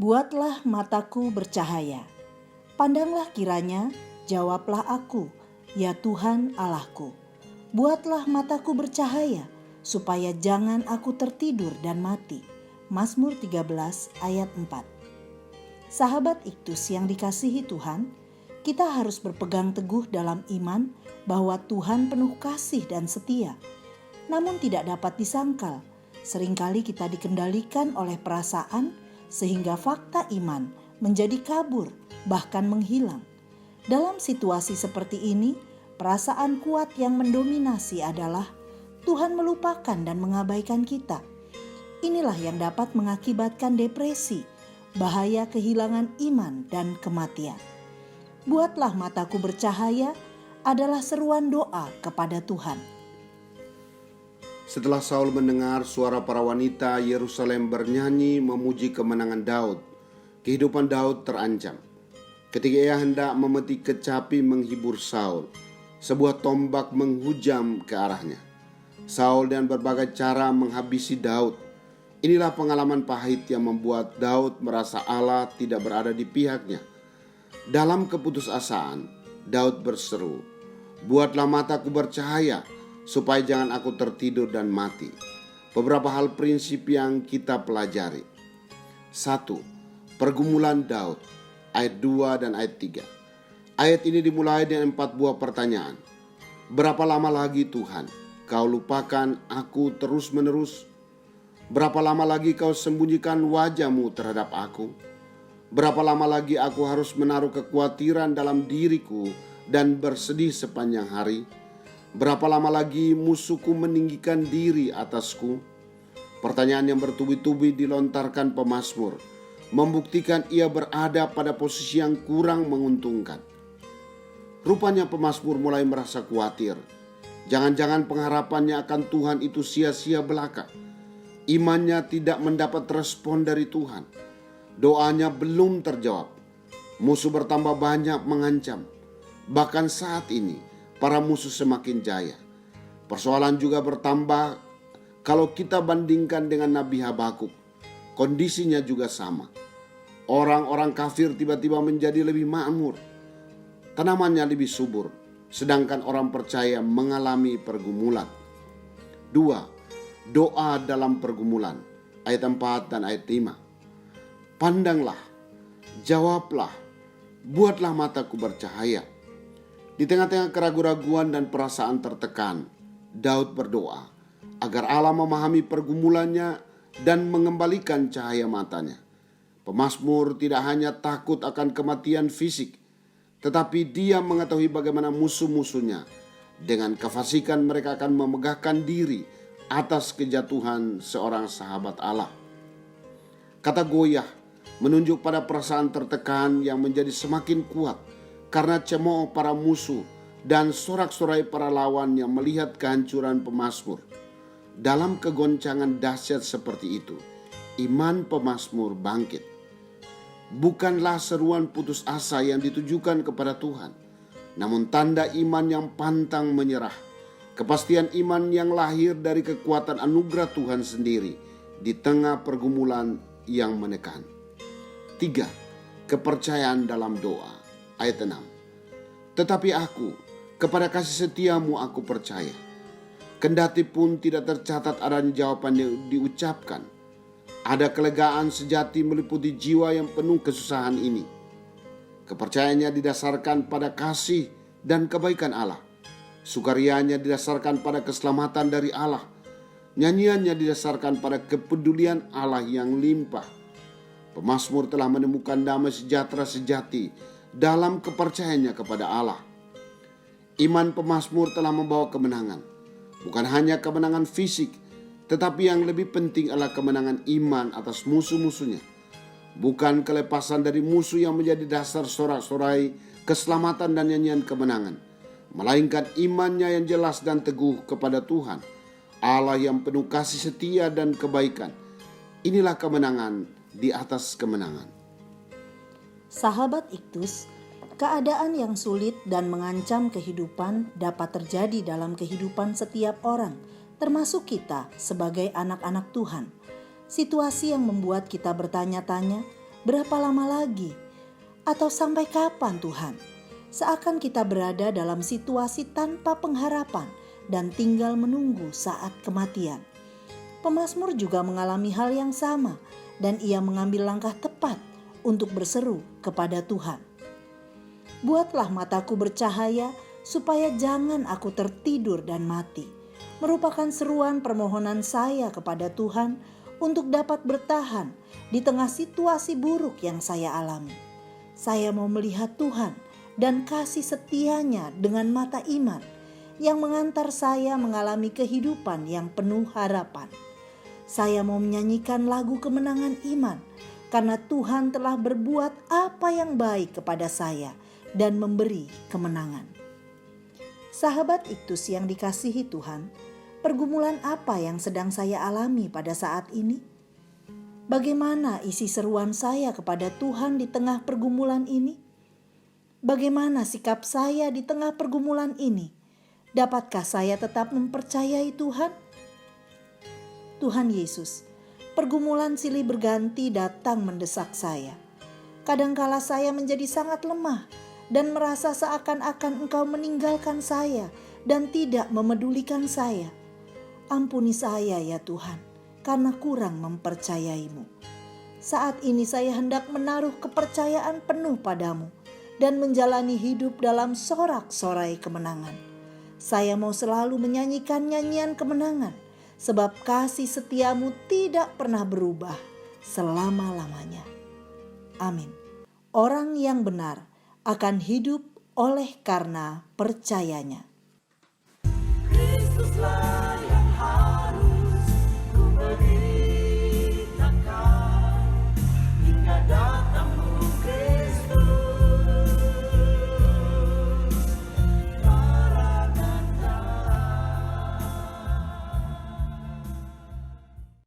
Buatlah mataku bercahaya. Pandanglah kiranya, jawablah aku, ya Tuhan Allahku. Buatlah mataku bercahaya, supaya jangan aku tertidur dan mati. Mazmur 13 ayat 4. Sahabat Iktus yang dikasihi Tuhan, kita harus berpegang teguh dalam iman bahwa Tuhan penuh kasih dan setia. Namun tidak dapat disangkal, seringkali kita dikendalikan oleh perasaan sehingga fakta iman menjadi kabur, bahkan menghilang. Dalam situasi seperti ini, perasaan kuat yang mendominasi adalah Tuhan melupakan dan mengabaikan kita. Inilah yang dapat mengakibatkan depresi, bahaya kehilangan iman dan kematian. Buatlah mataku bercahaya adalah seruan doa kepada Tuhan. Setelah Saul mendengar suara para wanita Yerusalem bernyanyi memuji kemenangan Daud, kehidupan Daud terancam. Ketika ia hendak memetik kecapi menghibur Saul, sebuah tombak menghujam ke arahnya. Saul dengan berbagai cara menghabisi Daud. Inilah pengalaman pahit yang membuat Daud merasa Allah tidak berada di pihaknya. Dalam keputusasaan, Daud berseru, "Buatlah mataku bercahaya, supaya jangan aku tertidur dan mati." Beberapa hal prinsip yang kita pelajari. 1. Pergumulan Daud, ayat 2 dan ayat 3. Ayat ini dimulai dengan 4 buah pertanyaan. Berapa lama lagi Tuhan, kau lupakan aku terus-menerus? Berapa lama lagi kau sembunyikan wajah-Mu terhadap aku? Berapa lama lagi aku harus menaruh kekhawatiran dalam diriku dan bersedih sepanjang hari? Berapa lama lagi musuhku meninggikan diri atasku? Pertanyaan yang bertubi-tubi dilontarkan pemazmur, membuktikan ia berada pada posisi yang kurang menguntungkan. Rupanya pemazmur mulai merasa khawatir. Jangan-jangan pengharapannya akan Tuhan itu sia-sia belaka. Imannya tidak mendapat respon dari Tuhan. Doanya belum terjawab. Musuh bertambah banyak mengancam. Bahkan saat ini, para musuh semakin jaya. Persoalan juga bertambah kalau kita bandingkan dengan Nabi Habakuk. Kondisinya juga sama. Orang-orang kafir tiba-tiba menjadi lebih makmur. Tanamannya lebih subur. Sedangkan orang percaya mengalami pergumulan. 2. Doa dalam pergumulan. Ayat 4 dan ayat 5. Pandanglah, jawablah, buatlah mataku bercahaya. Di tengah-tengah keraguan-raguan dan perasaan tertekan, Daud berdoa agar Allah memahami pergumulannya dan mengembalikan cahaya matanya. Pemazmur tidak hanya takut akan kematian fisik, tetapi dia mengetahui bagaimana musuh-musuhnya. Dengan kefasikan mereka akan memegahkan diri atas kejatuhan seorang sahabat Allah. Kata goyah menunjuk pada perasaan tertekan yang menjadi semakin kuat karena cemooh para musuh dan sorak-sorai para lawan yang melihat kehancuran pemazmur. Dalam kegoncangan dahsyat seperti itu, iman pemazmur bangkit. Bukanlah seruan putus asa yang ditujukan kepada Tuhan, namun tanda iman yang pantang menyerah. Kepastian iman yang lahir dari kekuatan anugerah Tuhan sendiri di tengah pergumulan yang menekan. 3. Kepercayaan dalam doa. Ayat 6. Tetapi aku, kepada kasih setiamu aku percaya. Kendati pun tidak tercatat adanya jawaban yang diucapkan, ada kelegaan sejati meliputi jiwa yang penuh kesusahan ini. Kepercayaannya didasarkan pada kasih dan kebaikan Allah. Sukarianya didasarkan pada keselamatan dari Allah. Nyanyiannya didasarkan pada kepedulian Allah yang limpah. Pemazmur telah menemukan damai sejahtera sejati dalam kepercayaannya kepada Allah. Iman pemazmur telah membawa kemenangan. Bukan hanya kemenangan fisik, tetapi yang lebih penting adalah kemenangan iman atas musuh-musuhnya. Bukan kelepasan dari musuh yang menjadi dasar sorak-sorai keselamatan dan nyanyian kemenangan, melainkan imannya yang jelas dan teguh kepada Tuhan, Allah yang penuh kasih setia dan kebaikan. Inilah kemenangan di atas kemenangan. Sahabat Iktus, keadaan yang sulit dan mengancam kehidupan dapat terjadi dalam kehidupan setiap orang, termasuk kita sebagai anak-anak Tuhan. Situasi yang membuat kita bertanya-tanya, Berapa lama lagi? Atau sampai kapan Tuhan? Seakan kita berada dalam situasi tanpa pengharapan dan tinggal menunggu saat kematian. Pemazmur juga mengalami hal yang sama dan ia mengambil langkah tepat untuk berseru kepada Tuhan. Buatlah mataku bercahaya supaya jangan aku tertidur dan mati. Merupakan seruan permohonan saya kepada Tuhan untuk dapat bertahan di tengah situasi buruk yang saya alami. Saya mau melihat Tuhan dan kasih setianya dengan mata iman yang mengantar saya mengalami kehidupan yang penuh harapan. Saya mau menyanyikan lagu kemenangan iman karena Tuhan telah berbuat apa yang baik kepada saya dan memberi kemenangan. Sahabat Iktus yang dikasihi Tuhan, pergumulan apa yang sedang saya alami pada saat ini? Bagaimana isi seruan saya kepada Tuhan di tengah pergumulan ini? Bagaimana sikap saya di tengah pergumulan ini? Dapatkah saya tetap mempercayai Tuhan? Tuhan Yesus, pergumulan silih berganti datang mendesak saya. Kadangkala saya menjadi sangat lemah dan merasa seakan-akan Engkau meninggalkan saya dan tidak memedulikan saya. Ampuni saya ya Tuhan, karena kurang mempercayai-Mu. Saat ini saya hendak menaruh kepercayaan penuh padamu dan menjalani hidup dalam sorak-sorai kemenangan. Saya mau selalu menyanyikan nyanyian kemenangan, sebab kasih setiamu tidak pernah berubah selama-lamanya. Amin. Orang yang benar akan hidup oleh karena percayanya. Kristuslah